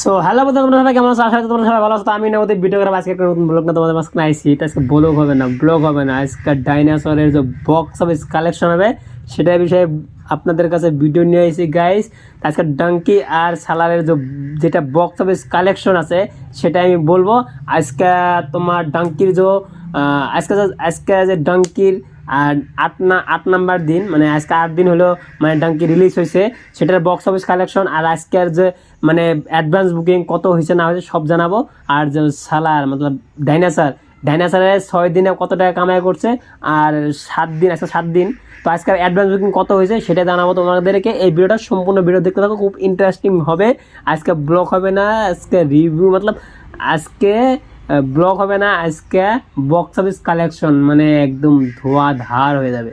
So hello বন্ধু, তোমরা সবাই কেমন আছো? আশা করি তোমরা সবাই ভালো আছো। তো আমি নতুন ভিডিও করে আজকে একটা নতুন ব্লগ না তোমাদের মাঝখানে আইছি। এটা আজকে ব্লগ হবে না, ব্লগ হবে না, আজকে ডাইনোসরের যে বক্স অফিস কালেকশন হবে সেটার বিষয়ে আপনাদের কাছে ভিডিও নিয়ে আইছি গাইস। আজকে ডাঙ্কি আর সালারের যেটা বক্স অফিস কালেকশন আছে সেটা আমি বলবো। আজকে তোমার ডাঙ্কির আজকে আজকে যে ডাঙ্কির আর 8 নাম্বার দিন, মানে আজকে 8 দিন হলো মানে ডাঙ্কি রিলিজ হয়েছে, সেটার বক্স অফিস কালেকশন আর আজকের যে মানে অ্যাডভান্স বুকিং কত হয়েছে না হয়েছে সব জানাবো। আর যে সালার মতলব ডাইনাসারের 6 দিনে কত টাকা কামাই করছে, আর 7 দিন, আজকে 7 দিন, তো আজকের অ্যাডভান্স বুকিং কত হয়েছে সেটা জানাবো তোমাদেরকে। এই ভিডিওটা সম্পূর্ণ ভিডিও দেখতে থাকো, খুব ইন্টারেস্টিং হবে। আজকে ব্লগ হবে না, আজকে রিভিউ মতলব আজকে ব্লগ হবে না, আজকে বক্স অফিস কালেকশন মানে একদম ধোঁয়াধার হয়ে যাবে,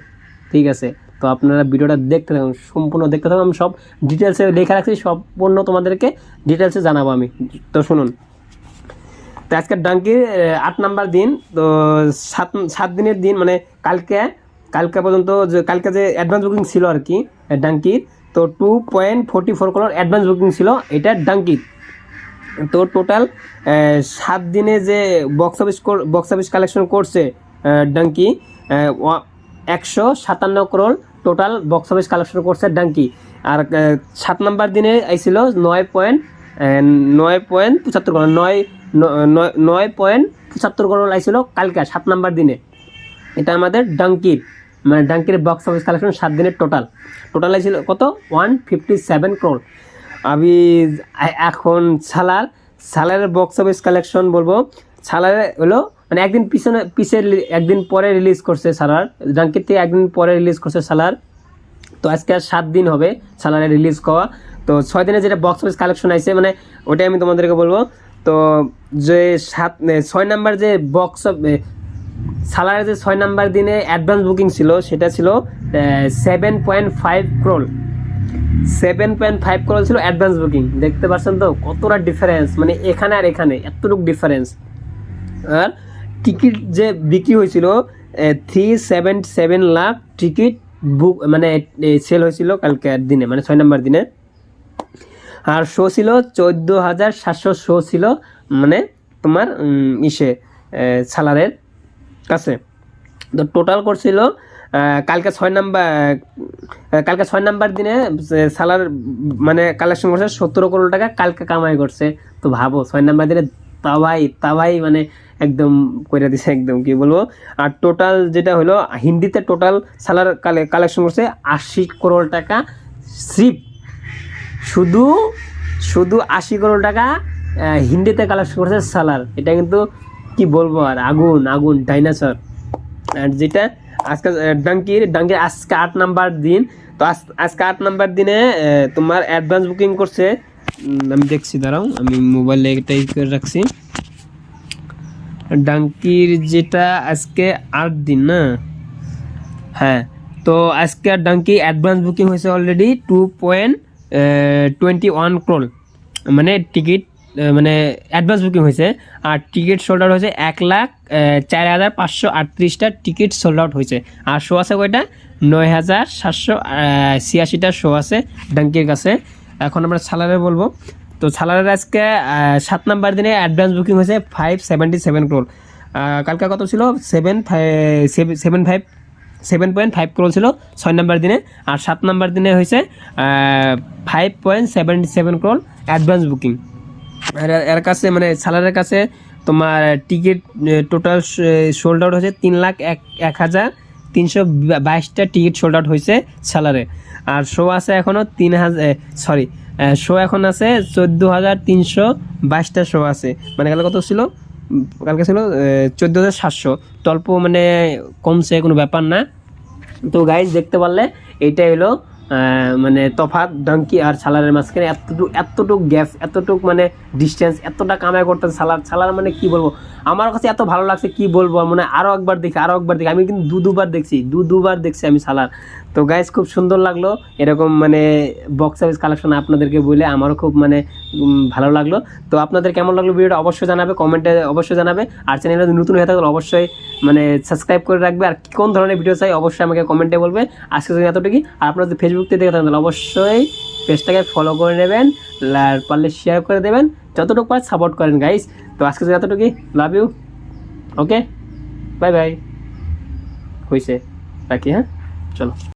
ঠিক আছে? তো আপনারা ভিডিওটা দেখতে থাকুন, সম্পূর্ণ দেখতে থাকুন। আমি সব ডিটেলসে লেখা রাখছি, সম্পূর্ণ তোমাদেরকে ডিটেলসে জানাবো আমি। তো শুনুন, তো আজকে ডাঙ্কির 8 নাম্বার দিন, তো 7 দিনের দিন, মানে কালকে পর্যন্ত কালকে যে অ্যাডভান্স বুকিং ছিল আর কি ডাঙ্কির, তো 2.44 করোড় অ্যাডভান্স বুকিং ছিল এটা ডাঙ্কির। তো টোটাল 7 দিনে যে বক্স অফিস কালেকশন করছে Dunki 157 crore total box office collection করছে ডাঙ্কি। আর 7 নাম্বার দিনে আইছিল 9.75 করোড়, 9.75 করোড় আইছিল কালকে 7 নাম্বার দিনে। এটা আমাদের ডাঙ্কির, মানে ডাঙ্কির বক্স অফিস কালেকশন 7 দিনের টোটাল আইছিল কত 157 করোড়। আমি এখন সালারের বক্স অফিস কালেকশন বলবো। সালারে হলো মানে একদিন পরে রিলিজ করছে সালার, ডাঙ্কির থেকে একদিন পরে রিলিজ করছে সালার। তো আজকে 7 দিন হবে সালারে রিলিজ করা। তো 6 দিনে যেটা বক্স অফিস কালেকশন আইছে মানে ওটাই আমি তোমাদেরকে বলবো। তো যে 6 নাম্বার যে সালারের যে 6 নাম্বার দিনে অ্যাডভান্স বুকিং ছিল সেটা ছিল 7.5 করোড়। 7.5 করোড় ছিল অ্যাডভান্স বুকিং। দেখতে পাচ্ছেন তো কতটা ডিফারেন্স, মানে এখানে আর এখানে এতটুকু ডিফারেন্স। আর টিকিট যে বিক্রি হয়েছিল 377 লাখ টিকিট বুক মানে সেল হয়েছিল কালকে দিনে, মানে 6 নাম্বার দিনে। আর শো ছিল 14,700 শো ছিল, মানে তোমার সালারের কাছে। তো টোটাল করছিল কালকে 6 নাম্বার দিনে সালার মানে কালেকশন করছে 17 করোড় টাকা কালকে কামাই করছে। তো ভাবো 6 নাম্বার দিনে তাওয়াই মানে একদম করে দিছে, একদম কি বলবো। আর টোটাল যেটা হলো হিন্দিতে টোটাল সালার কালেকশন করছে 80 করোড় টাকা। শুধু 80 করোড় টাকা হিন্দিতে কালেকশন করছে সালার। এটা কিন্তু কি বলবো, আর আগুন ডাইনোসর। আর যেটা আজকে ডাঙ্কির আজকে 8 নাম্বার দিন। তো আজকে 8 নাম্বার দিনে তোমার অ্যাডভান্স বুকিং করছে, আমি দেখছি, দাঁড়াও আমি মোবাইলে এটাই করে রাখছি। ডাঙ্কির যেটা আজকে 8 দিন না, হ্যাঁ, তো আজকে ডাঙ্কি অ্যাডভান্স বুকিং হয়েছে অলরেডি 2.21 করোড়, মানে টিকিট মানে অ্যাডভান্স বুকিং হয়েছে। আর টিকিট সোল্ড আউট হয়েছে 1,04,538টা টিকিট সোল্ড আউট হয়েছে। আর শো আছে কয়টা 9,786টা শো আছে ডাঙ্কির কাছে। এখন আমরা সালারে বলবো। তো সালারের আজকে 7 নাম্বার দিনে অ্যাডভান্স বুকিং হয়েছে 577 করোড়। কালকে কত ছিল 7.5 করোড় ছিল 6 নাম্বার দিনে। আর 7 নাম্বার দিনে হয়েছে 5.77 করোড় অ্যাডভান্স বুকিং। আর এর কাছে মানে সালারের কাছে তোমার টিকিট টোটাল সোল্ড আউট হয়েছে 3,01,322টা টিকিট সোল্ড আউট হয়েছে সালারে। আর শো আছে এখনও 3,000 শো এখন আছে 14,322টা শো আছে। মানে কালকে কত ছিল, কালকে ছিল 14,700, অল্প মানে কমছে, কোনো ব্যাপার না। তো গাইজ দেখতে পারলে এইটাই হলো মানে তফাৎ ডাঙ্কি আর সালারের মাঝখানে এতটুকু গ্যাপ, এতটুকু মানে ডিস্টেন্স, এতটা কামাই করতে সালার মানে কি বলবো, আমার কাছে এত ভালো লাগছে কি বলবো। মানে আরও একবার দেখি আমি কিন্তু দুবার দেখছি আমি সালার। তো গাইজ খুব সুন্দর লাগলো এরকম মানে বক্স অফিস কালেকশন আপনাদেরকে বলে, আমারও খুব মানে ভালো লাগলো। তো আপনাদের কেমন লাগলো ভিডিওটা অবশ্যই জানাবে, কমেন্টে অবশ্যই জানাবে। আর চ্যানেলে যদি নতুন হয়ে থাকলে অবশ্যই মানে সাবস্ক্রাইব করে রাখবে। আর কোন ধরনের ভিডিও চাই অবশ্যই আমাকে কমেন্টে বলবে। আজকে যদি এতটুকুই। আর আপনারা যদি ফেসবুক থেকে দেখে থাকেন তাহলে অবশ্যই পেজটাকে ফলো করে নেবেন, আর পারলে শেয়ার করে দেবেন, যতটুকু পারেন সাপোর্ট করেন গাইস। তো আজকে এতটুকুই, love you, okay, bye bye, হয়েছে রাখি, হ্যাঁ, চলো।